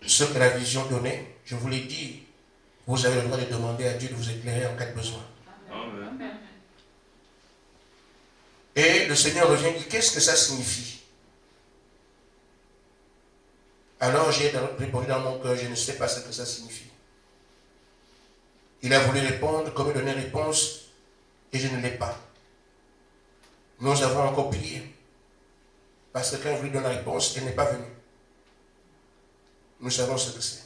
ce que la vision donnait, je vous l'ai dit, vous avez le droit de demander à Dieu de vous éclairer en cas de besoin. Amen. Et le Seigneur revient et dit, qu'est-ce que ça signifie? Alors j'ai répondu dans mon cœur, je ne sais pas ce que ça signifie. Il a voulu répondre, comme il donnait réponse, et je ne l'ai pas. Nous avons encore prié. Parce que quand il voulait donner la réponse, elle n'est pas venue. Nous savons ce que c'est.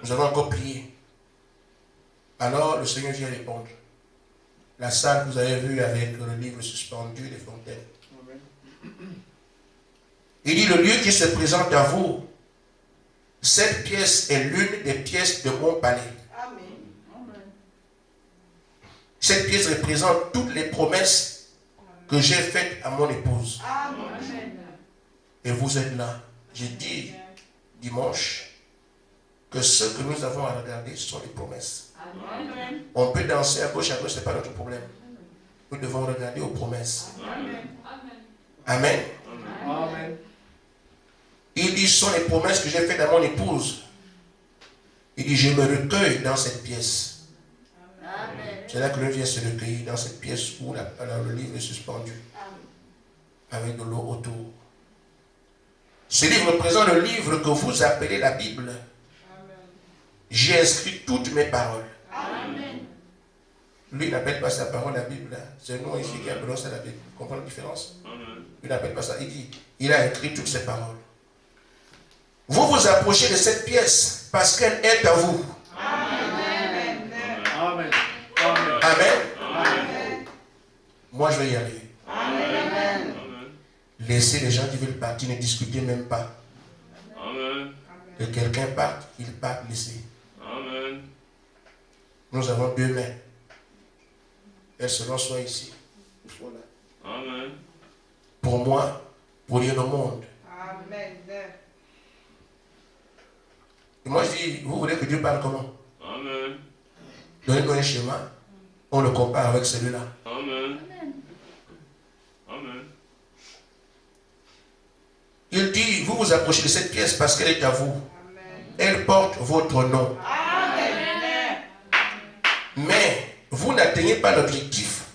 Nous avons encore prié. Alors le Seigneur vient répondre. La salle que vous avez vue avec le livre suspendu des fontaines. Il dit, le lieu qui se présente à vous, cette pièce est l'une des pièces de mon palais. Cette pièce représente toutes les promesses que j'ai faites à mon épouse. Et vous êtes là. J'ai dit dimanche que ce que nous avons à regarder, ce sont les promesses. On peut danser à gauche, ce n'est pas notre problème. Nous devons regarder aux promesses. Amen. Amen. Il dit, ce sont les promesses que j'ai faites à mon épouse. Il dit, je me recueille dans cette pièce. C'est là que l'on vient se recueillir dans cette pièce où le livre est suspendu. Avec de l'eau autour. Ce livre représente le livre que vous appelez la Bible. J'ai inscrit toutes mes paroles. Lui, il n'appelle pas sa parole la Bible. C'est nous ici qui appelons ça la Bible. Vous comprenez la différence? Il n'appelle pas ça. Il dit, il a écrit toutes ses paroles. Vous vous approchez de cette pièce parce qu'elle est à vous. Amen. Amen. Amen. Moi, je vais y arriver. Amen. Laissez les gens qui veulent partir, ne discutez même pas. Que quelqu'un parte, il parte, laissez. Nous avons deux mains. Elles seront soit ici, soit là. Pour moi, pour lire le monde. Amen. Et moi, je dis, vous voulez que Dieu parle comment? Donnez-nous un schéma. On le compare avec celui-là. Il dit, vous vous approchez de cette pièce parce qu'elle est à vous. Elle porte votre nom. Mais vous n'atteignez pas l'objectif.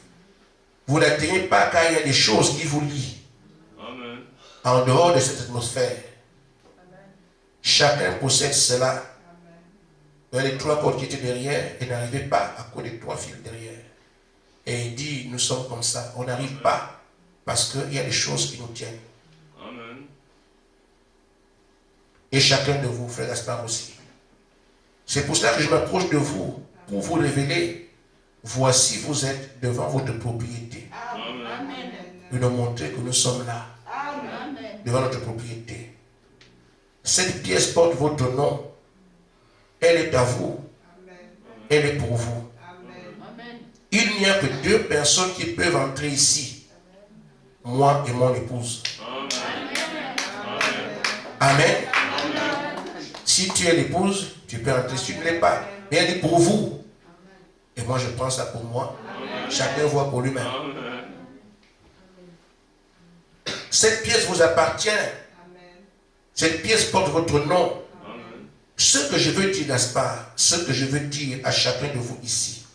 Vous n'atteignez pas car il y a des choses qui vous lient. En dehors de cette atmosphère. Chacun possède cela. Il y a les trois cordes qui étaient derrière et n'arrivaient pas à cause des trois fils derrière. Et il dit, nous sommes comme ça. On n'arrive pas parce qu'il y a des choses qui nous tiennent. Et chacun de vous, frère Gaspard aussi. C'est pour cela que je m'approche de vous, pour vous révéler, voici vous êtes devant votre propriété. Et nous montrer que nous sommes là, devant notre propriété. Cette pièce porte votre nom. Elle est à vous. Elle est pour vous. Il n'y a que deux personnes qui peuvent entrer ici. Moi et mon épouse. Amen. Si tu es l'épouse, tu peux entrer. Si tu ne l'es pas. Mais elle est pour vous. Et moi, je prends ça pour moi. Chacun voit pour lui-même. Cette pièce vous appartient. Cette pièce porte votre nom. Ce que je veux dire, Gaspard, ce que je veux dire à chacun de vous ici,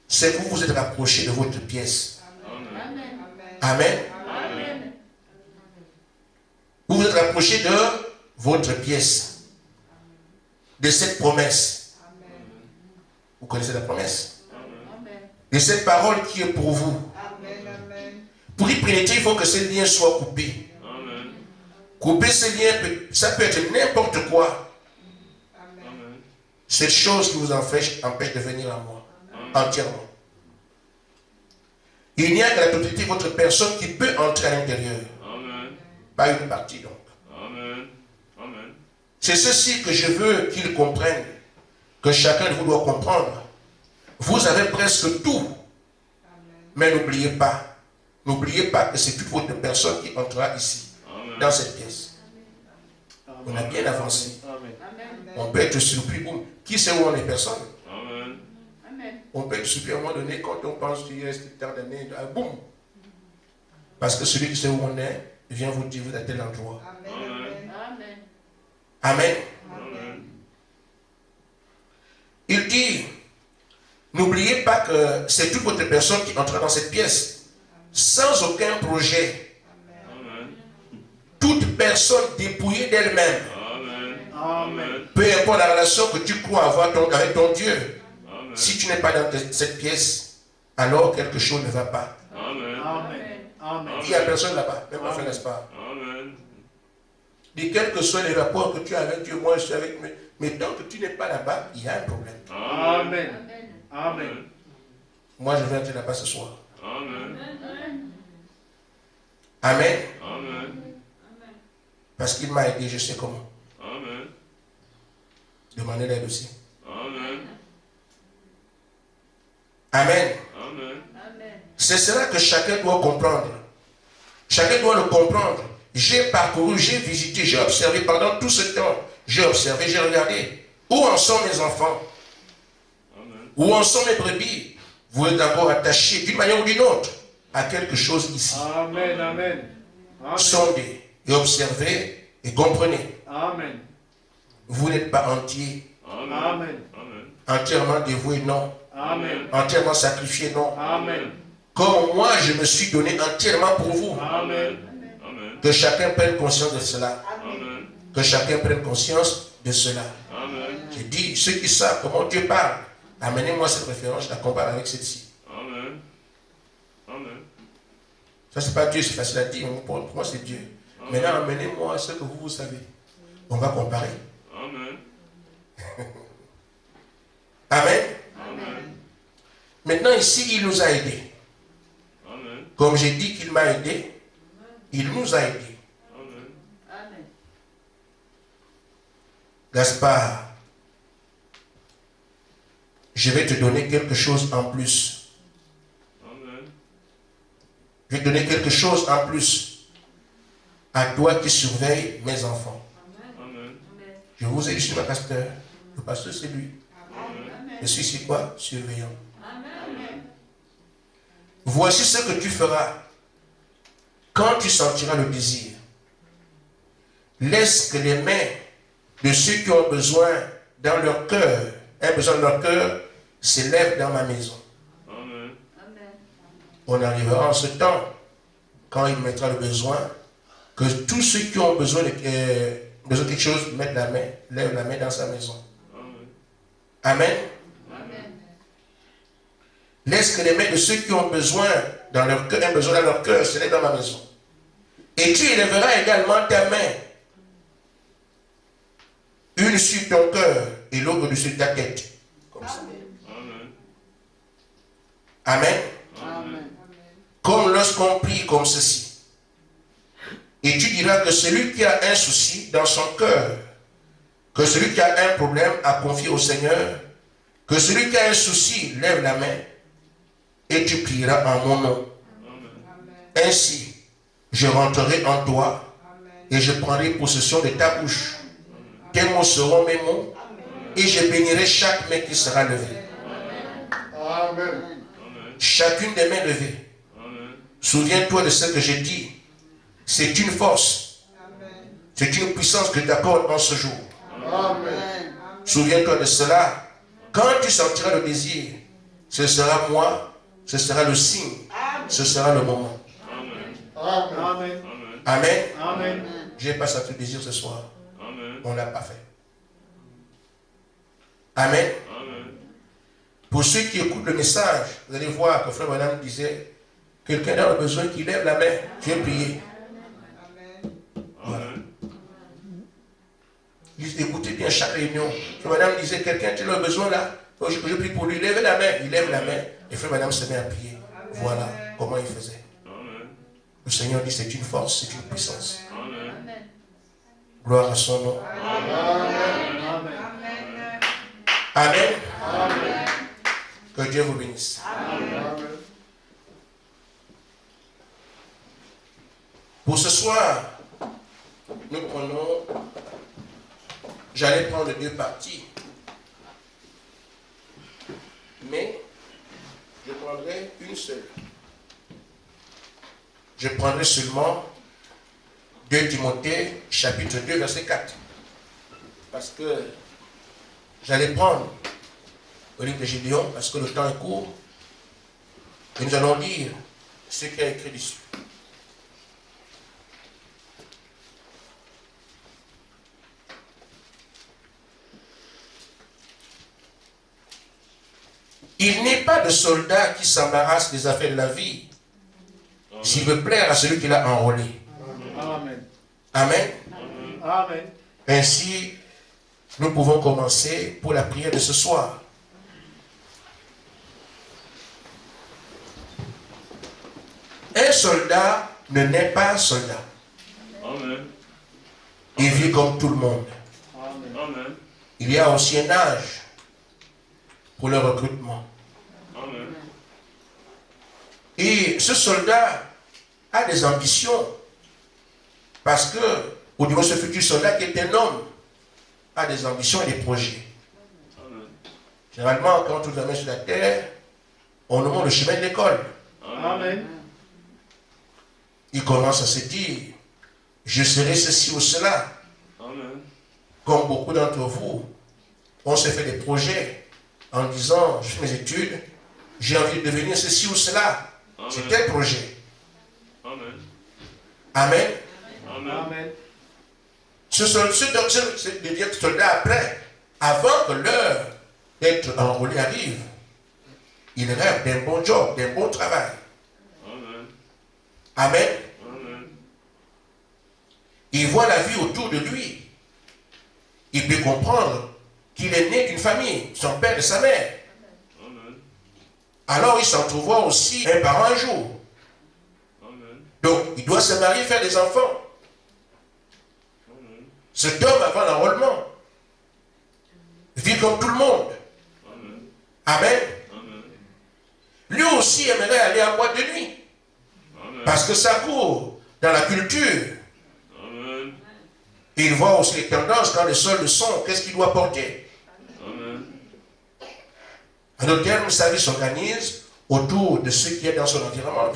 c'est que vous vous êtes rapprochés de votre pièce. Amen. Vous vous êtes rapprochés de votre pièce. De cette promesse. Vous connaissez la promesse? De cette parole qui est pour vous. Pour y pénétrer, il faut que ces liens soient coupés. Couper ces liens, ça peut être n'importe quoi. Cette chose qui vous empêche de venir à moi. Entièrement. Il n'y a que la totalité de votre personne qui peut entrer à l'intérieur. Pas une partie donc. C'est ceci que je veux qu'ils comprennent, que chacun de vous doit comprendre. Vous avez presque tout. Mais n'oubliez pas que c'est toute votre personne qui entrera ici, dans cette pièce. On a bien avancé. On peut être surpris. Boum. Qui sait où on est? Personne. On peut être surpris à un moment donné quand on pense qu'il reste tant d'années. Boum. Parce que celui qui sait où on est vient vous dire vous êtes à tel endroit. Amen. Il dit, n'oubliez pas que c'est toute votre personne qui entre dans cette pièce, sans aucun projet. Toute personne dépouillée d'elle-même. Peu importe la relation que tu crois avoir avec ton Dieu, si tu n'es pas dans cette pièce, alors quelque chose ne va pas. Il n'y a personne là-bas, même en fait, n'est-ce pas? Dit, quels que soient les rapports que tu as avec Dieu, moi je suis avec lui. Mais tant que tu n'es pas là-bas, il y a un problème. Amen. Amen. Moi, je vais entrer là-bas ce soir. Amen. Parce qu'il m'a aidé, je sais comment. Demandez l'aide aussi. Amen. C'est cela que chacun doit comprendre. Chacun doit le comprendre. J'ai parcouru, j'ai visité, j'ai observé pendant tout ce temps. J'ai observé, j'ai regardé. Où en sont mes enfants? Où en sont mes brebis? Vous êtes d'abord attachés d'une manière ou d'une autre à quelque chose ici. Amen. Amen. Sondez et observez et comprenez. Amen. Vous n'êtes pas entier. Amen. Entièrement dévoué, non. Amen. Entièrement sacrifié, non. Amen. Comme moi, je me suis donné entièrement pour vous. Amen. Que chacun prenne conscience de cela. Que chacun prenne conscience de cela. J'ai dit, ceux qui savent comment Dieu parle, amenez-moi cette référence, je la compare avec celle-ci. Ça, c'est pas Dieu, c'est facile à dire. Pour moi, c'est Dieu. Maintenant, amenez-moi ce que vous savez. On va comparer. Amen. Maintenant, ici, il nous a aidés. Comme j'ai dit qu'il m'a aidé, il nous a aidés. Gaspard, je vais te donner quelque chose en plus. Je vais te donner quelque chose en plus à toi qui surveille mes enfants. Je vous ai dit, je suis ma pasteur. Le pasteur, c'est lui. Je suis ici quoi? Surveillant. Voici ce que tu feras quand tu sentiras le désir. Laisse que les mains de ceux qui ont besoin dans leur cœur, un besoin dans leur cœur, s'élèvent dans ma maison. On arrivera en ce temps, quand il mettra le besoin, que tous ceux qui ont besoin de quelque chose mettent la main, lèvent la main dans sa maison. Amen. Laisse que les mains de ceux qui ont besoin dans leur cœur, un besoin dans leur cœur, s'élèvent dans ma maison. Et tu élèveras également ta main, une sur ton cœur et l'autre au-dessus de ta tête. Comme ça. Amen. Comme lorsqu'on prie comme ceci. Et tu diras que celui qui a un souci dans son cœur, que celui qui a un problème à confier au Seigneur, que celui qui a un souci lève la main et tu prieras en mon nom. Ainsi, je rentrerai en toi et je prendrai possession de ta bouche. Tes mots seront mes mots et je bénirai chaque main qui sera levée. Amen. Chacune des mains levées. Souviens-toi de ce que j'ai dit. C'est une force. C'est une puissance que tu accordes en ce jour. Amen. Souviens-toi de cela. Quand tu sentiras le désir, ce sera moi, ce sera le signe, ce sera le moment. Amen. Amen. Amen. Je n'ai pas senti le désir ce soir. On ne l'a pas fait. Amen. Pour ceux qui écoutent le message, vous allez voir que Frère Branham disait, quelqu'un a besoin qu'il lève la main, je vais prier. Voilà. Écoutez bien chaque réunion. Frère Branham disait, quelqu'un a besoin là, je prie pour lui, lève la main. Il lève la main et Frère Branham se met à prier. Voilà comment il faisait. Le Seigneur dit, c'est une force, c'est une puissance. Gloire à son nom. Amen. Que Dieu vous bénisse. Pour ce soir, nous prenons, j'allais prendre deux parties, mais je prendrai une seule. Je prendrai seulement 2 Timothée, chapitre 2, verset 4. parce que j'allais prendre le livre de Gédéon, parce que le temps est court, et nous allons lire ce qu'il y a écrit dessus. Il n'est pas de soldat qui s'embarrasse des affaires de la vie, s'il veut plaire à celui qui l'a enrôlé. Amen. Amen. Amen. Ainsi, nous pouvons commencer pour la prière de ce soir. Un soldat ne naît pas soldat. Amen. Il vit comme tout le monde. Amen. Il y a aussi un âge pour le recrutement. Amen. Et ce soldat a des ambitions. Parce que, ou du moins ce futur soldat qui est un homme, a des ambitions et des projets. Amen. Généralement, quand on amène sur la terre, on nous montre le chemin de l'école. Amen. Il commence à se dire, je serai ceci ou cela. Amen. Comme beaucoup d'entre vous, on se fait des projets en disant, je fais mes études, j'ai envie de devenir ceci ou cela. C'est tel projet. Amen. Amen. Amen. Amen. Ce de dire soldat après, avant que l'heure d'être enrôlé arrive, il rêve d'un bon job, d'un bon travail. Amen. Amen. Amen. Il voit la vie autour de lui. Il peut comprendre qu'il est né d'une famille, son père et sa mère. Amen. Alors il s'entrevoit aussi un parent un jour. Amen. Donc il doit se marier, faire des enfants. Amen. Cet homme avant l'enrôlement vit comme tout le monde. Amen. Amen. Amen. Lui aussi aimerait aller en boîte de nuit. Amen. Parce que ça court dans la culture. Amen. Et il voit aussi les tendances quand le sol le son, qu'est-ce qu'il doit porter. Amen. En d'autres termes, sa vie s'organise autour de ce qui est dans son environnement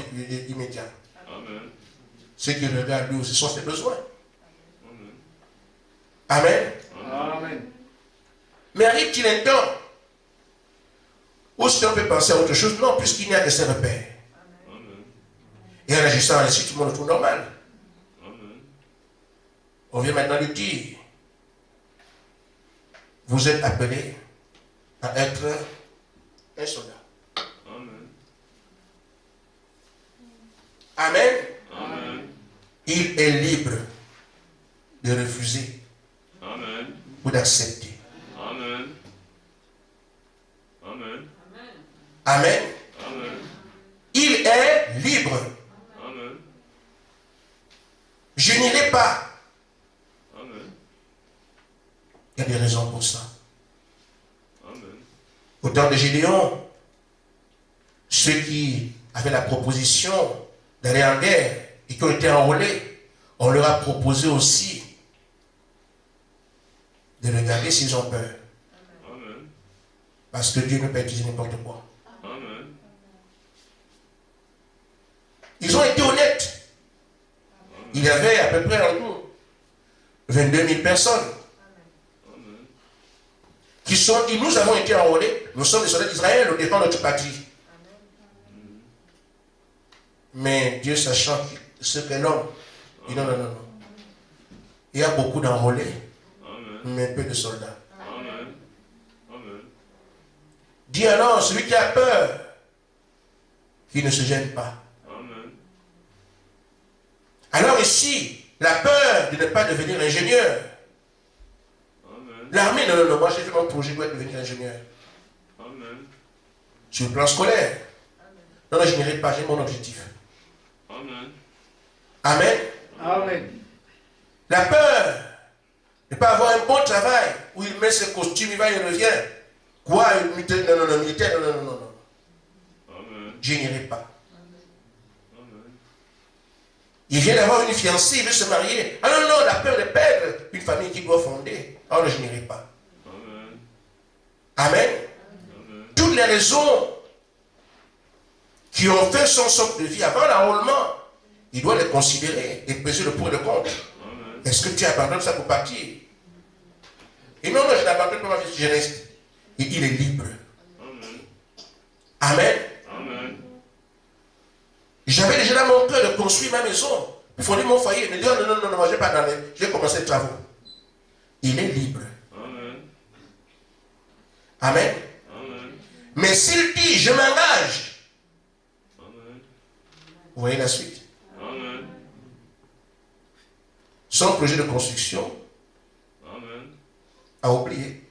immédiat. Amen. Ce qui regarde lui aussi sont ses besoins. Amen. Amen. Amen. Mais arrive-t-il un temps où si on peut penser à autre chose? Non, puisqu'il n'y a que ses repères. Amen. Et en agissant ainsi, tout le monde trouve normal. Amen. On vient maintenant lui dire, vous êtes appelé à être un soldat. Amen. Amen. Amen. Il est libre de refuser Amen. ou d'accepter. Amen. Amen. Amen. Amen. Il est libre. Amen. Je n'irai pas. Amen. Il y a des raisons pour ça. Amen. Au temps de Gédéon, ceux qui avaient la proposition d'aller en guerre et qui ont été enrôlés, on leur a proposé aussi de regarder s'ils ont peur. Amen. Parce que Dieu ne peut pas utiliser n'importe quoi. Amen. Ils ont été honnêtes. Il y avait à peu près en tout 22 000 personnes Amen. qui sont dit, nous avons été enrôlés, nous sommes les soldats d'Israël, nous défendons notre patrie. Mais Dieu sachant ce qu'est l'homme, il dit non, non, non, non. Il y a beaucoup d'enrôlés, Amen. mais peu de soldats. Amen. Amen. Dis alors, celui qui a peur, qu'il ne se gêne pas. Amen. Alors ici, la peur de ne pas devenir ingénieur. Amen. L'armée, non, non, non, moi j'ai fait mon projet, je dois devenir ingénieur. Amen. Sur le plan scolaire. Non, non, je n'irai pas, j'ai mon objectif. Amen. Amen. Amen. La peur de ne pas avoir un bon travail où il met ses costumes, il va, il revient. Quoi, militaire? Non, non, non, militaire, non, non, non, non. Amen. Je n'irai pas. Amen. Il vient d'avoir une fiancée, il veut se marier. Ah non, non, la peur de perdre une famille qu'il doit fonder. Ah non, je n'irai pas. Amen. Amen. Amen. Toutes les raisons qui ont fait son socle de vie avant l'enrôlement, il doit les considérer et peser le pour et le contre. Amen. Est-ce que tu abandonnes ça pour partir? Et non, je n'abandonne pas ma vie, je reste. Et il est libre. Amen. Amen. Amen. J'avais déjà dans mon cœur de construire ma maison. Il fondait mon foyer. Mais Dieu, non, non, non, non, je vais pas dans les... J'ai commencé les travaux. Il est libre. Amen. Amen. Amen. Mais s'il dit, je m'engage. Amen. Vous voyez la suite. Amen. Son projet de construction Amen. a oublié.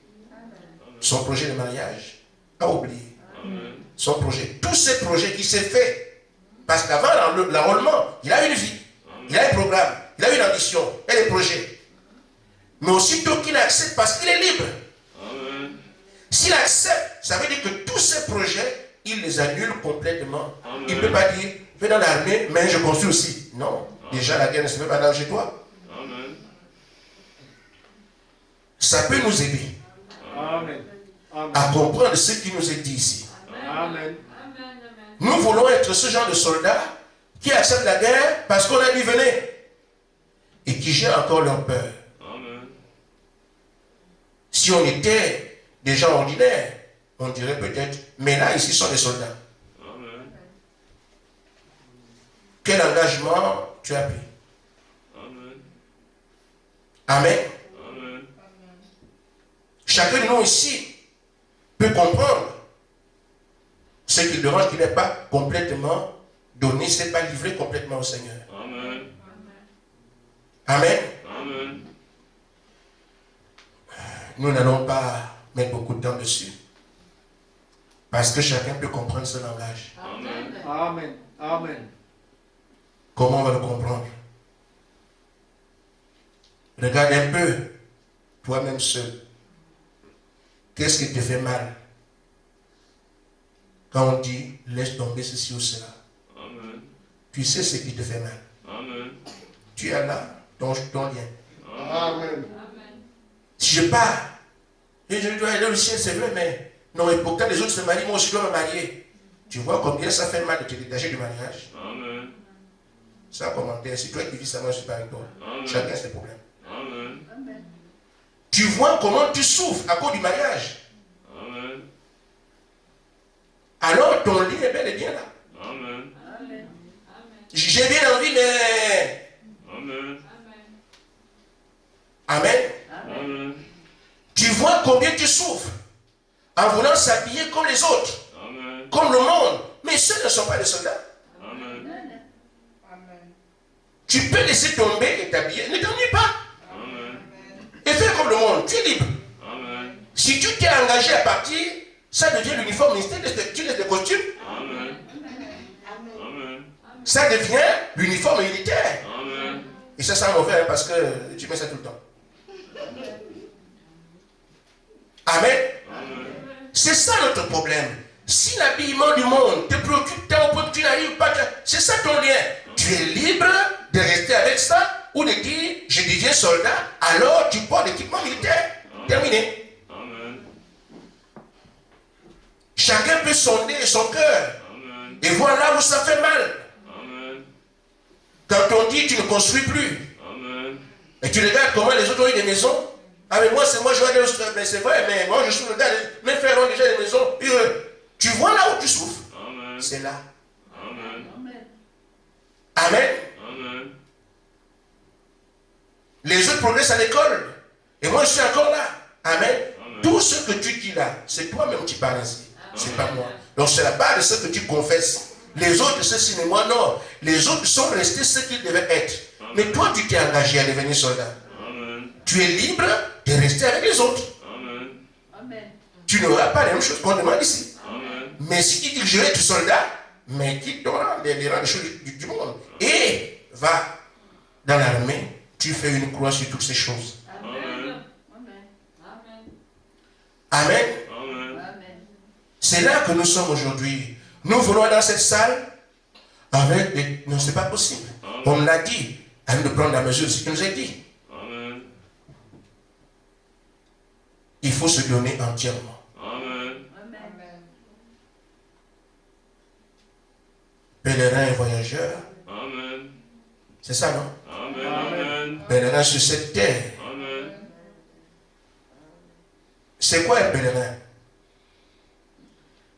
Son projet de mariage a oublié. Amen. Son projet. Tous ces projets qui s'est fait. Parce qu'avant l'enrôlement, il a une vie. Il a un programme. Il a une ambition. Et des projets. Mais aussitôt qu'il accepte parce qu'il est libre. Amen. S'il accepte, ça veut dire que tous ces projets, il les annule complètement. Amen. Il ne peut pas dire, fais dans l'armée, mais je construis aussi. Non. Déjà, la guerre ne se fait pas dans chez toi. Amen. Ça peut nous aider Amen. Amen. à comprendre ce qui nous est dit ici. Amen. Nous voulons être ce genre de soldats qui acceptent la guerre parce qu'on a dit venez et qui gèrent encore leur peur. Amen. Si on était des gens ordinaires, on dirait peut-être, mais là, ici, sont des soldats. Amen. Quel engagement tu as pris? Amen. Amen. Amen. Chacun de nous ici peut comprendre ce qu'il demande, qu'il n'est pas complètement donné, ce n'est pas livré complètement au Seigneur. Amen. Amen. Amen. Nous n'allons pas mettre beaucoup de temps dessus. Parce que chacun peut comprendre ce langage. Amen. Amen. Amen. Comment on va le comprendre? Regarde un peu, toi-même seul. Qu'est-ce qui te fait mal? Quand on dit, laisse tomber ceci ou cela. Amen. Tu sais ce qui te fait mal. Amen. Tu es là, ton lien. Amen. Si je pars, et je dois aller au ciel, c'est vrai, mais non, et pourtant les autres se marient, moi aussi je dois me marier. Tu vois combien ça fait mal de te détacher du mariage? Amen. Sans commentaire, si toi qui vis ça, moi je suis pas avec toi. Amen. Chacun a ses problèmes. Amen. Tu vois comment tu souffres à cause du mariage. Amen. Alors ton lit est bel et bien là. Amen. J'ai bien envie, mais... Amen. Amen. Amen. Tu vois combien tu souffres en voulant s'habiller comme les autres, Amen. comme le monde. Mais ceux ne sont pas des soldats. Amen. Tu peux laisser tomber et t'habiller. Ne t'ennuie pas. Amen. Et fais comme le monde. Tu es libre. Amen. Si tu t'es engagé à partir, ça devient l'uniforme ministère. Tu laisses des costumes. Amen. Amen. Ça devient l'uniforme militaire. Amen. Et ça sent mauvais hein, parce que tu mets ça tout le temps. Amen. Amen. C'est ça notre problème. Si l'habillement du monde te préoccupe tant au point que tu n'arrives pas, c'est ça ton lien. Tu es libre de rester avec ça ou de dire je deviens soldat, alors tu portes l'équipement militaire. Terminé. Amen. Chacun peut sonder son cœur Amen. et voir là où ça fait mal. Amen. Quand on dit tu ne construis plus Amen. et tu regardes comment les autres ont eu des maisons. Ah mais moi je vais aller au mais c'est vrai, mais moi je suis le gars, mes frères ont déjà des maisons. Tu vois là où tu souffres. Amen. C'est là. Amen. Amen. Amen. Les autres progressent à l'école. Et moi je suis encore là. Amen. Amen. Tout ce que tu dis là, c'est toi-même qui parles ainsi. C'est pas moi. Donc c'est la base de ce que tu confesses. Les autres, ceci mais moi non. Les autres sont restés ce qu'ils devaient être. Mais toi tu t'es engagé à devenir soldat. Amen. Tu es libre de rester avec les autres. Amen. Tu n'auras pas la même chose qu'on demande ici. Amen. Mais si tu dis que je vais être soldat, mais quitte les rangs des choses du monde. Et va dans l'armée, tu fais une croix sur toutes ces choses. Amen. Amen. Amen. C'est là que nous sommes aujourd'hui. Nous voulons aller dans cette salle avec des... Non, c'est pas possible. On l'a dit. À nous de prendre la mesure de ce qui nous est dit. Amen. Il faut se donner entièrement. Amen. Pèlerin et voyageur. Amen. C'est ça, non? Amen. Amen. Pèlerin sur cette terre. Amen. C'est quoi un pèlerin?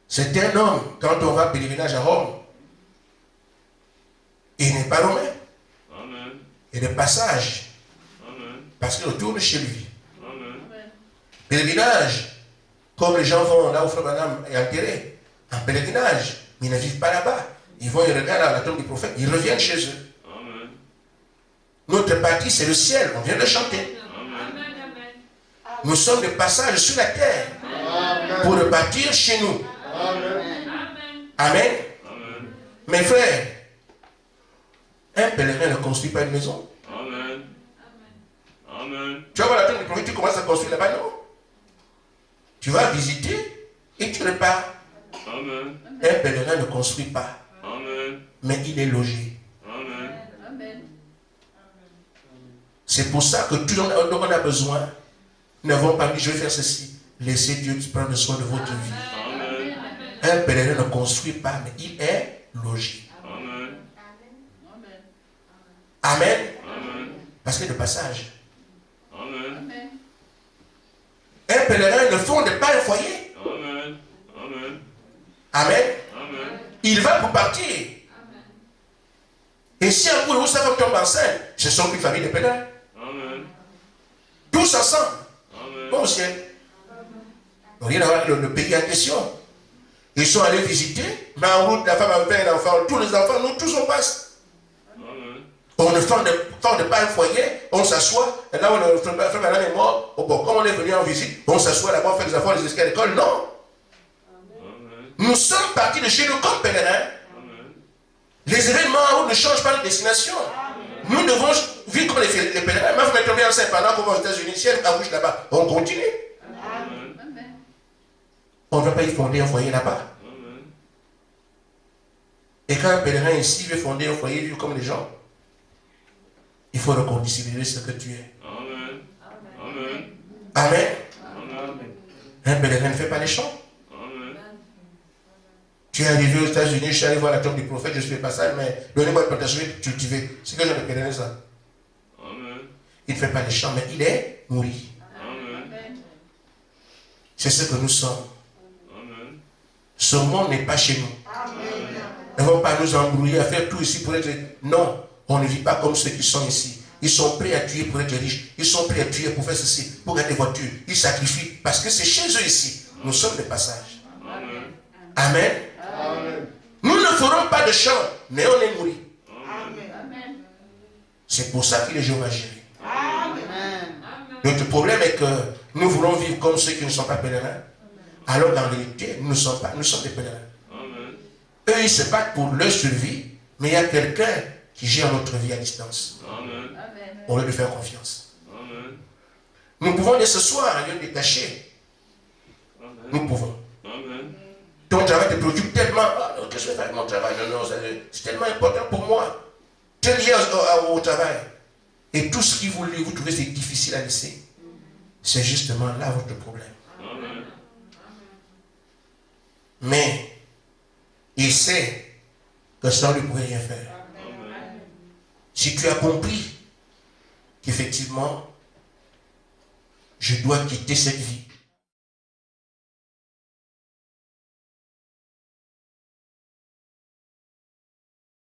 C'est un homme, quand on va pèlerinage à Rome, il n'est pas romain. Amen. Il est de passage. Amen. Parce qu'il retourne chez lui. Amen. Pèlerinage, comme les gens vont là où Frère Branham est enterré, en pèlerinage, mais ils ne vivent pas là-bas. Ils vont, ils regardent la tombe du prophète, ils reviennent chez eux. Amen. Notre partie, c'est le ciel, on vient de chanter. Amen. Nous sommes de passage sur la terre Amen. pour repartir chez nous. Amen. Amen. Amen. Mes frères, un pèlerin ne construit pas une maison. Amen. Amen. Tu vas voir la tombe du prophète, tu commences à construire là-bas, non? Tu vas visiter et tu repars. Amen. Un pèlerin ne construit pas, Amen. mais il est logé. Amen. C'est pour ça que tout le monde dont on a besoin ne vont pas dire je vais faire ceci. Laissez Dieu prendre soin de votre vie. Amen. Un pèlerin ne construit pas, mais il est logé. Amen. Amen. Amen. Parce que de passage. Amen. Un pèlerin ne fonde pas un foyer. Amen. Amen. Amen. Amen. Il va pour partir. Et si un coup où sa femme tombe enceinte, ce sont une famille de pèlerins. Amen. Tous ensemble. Amen. Bon ciel. Rien à voir avec le pays en question. Ils sont allés visiter, mais en route, la femme avait fait un enfant. Tous les enfants, nous tous on passe. Amen. On ne fonde pas un foyer, on s'assoit. Et là où le frère Madame est mort, oh bon, comme on est venu en visite, on s'assoit là-bas, on fait les enfants, les escaliers à l'école. Non. Amen. Nous sommes partis de chez nous comme pèlerins. Amen. Les événements en route ne changent pas de destination. Nous devons vivre comme les pèlerins. Ma femme est tombée enceinte pendant qu'on va aux États-Unis, si elle accouche là-bas, on continue. Amen. On ne va pas y fonder un foyer là-bas. Amen. Et quand un pèlerin ici veut fonder un foyer, vivre comme les gens, il faut reconsidérer ce que tu es. Amen. Amen. Amen. Amen. Un pèlerin ne fait pas les champs. Amen. Tu es arrivé aux États-Unis, je suis allé voir la tombe du prophète, je suis pas ça, mais donnez-moi une plantation et cultiver. C'est que j'ai le pèlerin ça. Amen. Il ne fait pas les champs, mais il est nourri. Amen. C'est ce que nous sommes. Amen. Ce monde n'est pas chez nous. Ne vont pas nous embrouiller à faire tout ici pour être... Non, on ne vit pas comme ceux qui sont ici. Ils sont prêts à tuer pour être riches. Ils sont prêts à tuer pour faire ceci, pour gagner des voitures. Ils sacrifient parce que c'est chez eux ici. Nous sommes des passages. Amen. Amen. Amen. Nous ne ferons pas de champ, mais on est nourris. Amen. C'est pour ça qu'il est Jéhovah Jireh. Notre problème est que nous voulons vivre comme ceux qui ne sont pas pèlerins. Alors qu'en réalité, nous ne sommes pas. Nous sommes des pèlerins. Amen. Eux, ils se battent pour leur survie, mais il y a quelqu'un qui gère notre vie à distance. Amen. On veut lui faire confiance. Amen. Nous pouvons dire ce soir, Dieu détaché. Amen. Nous pouvons. Amen. Ton travail te préoccupe tellement. Ah, qu'est-ce que je vais faire avec mon travail? Non, c'est tellement important pour moi. Tu es lié au travail. Et tout ce qui vous trouvez c'est difficile à laisser. C'est justement là votre problème. Amen. Mais il sait que ça ne lui pourrait rien faire. Amen. Si tu as compris qu'effectivement, je dois quitter cette vie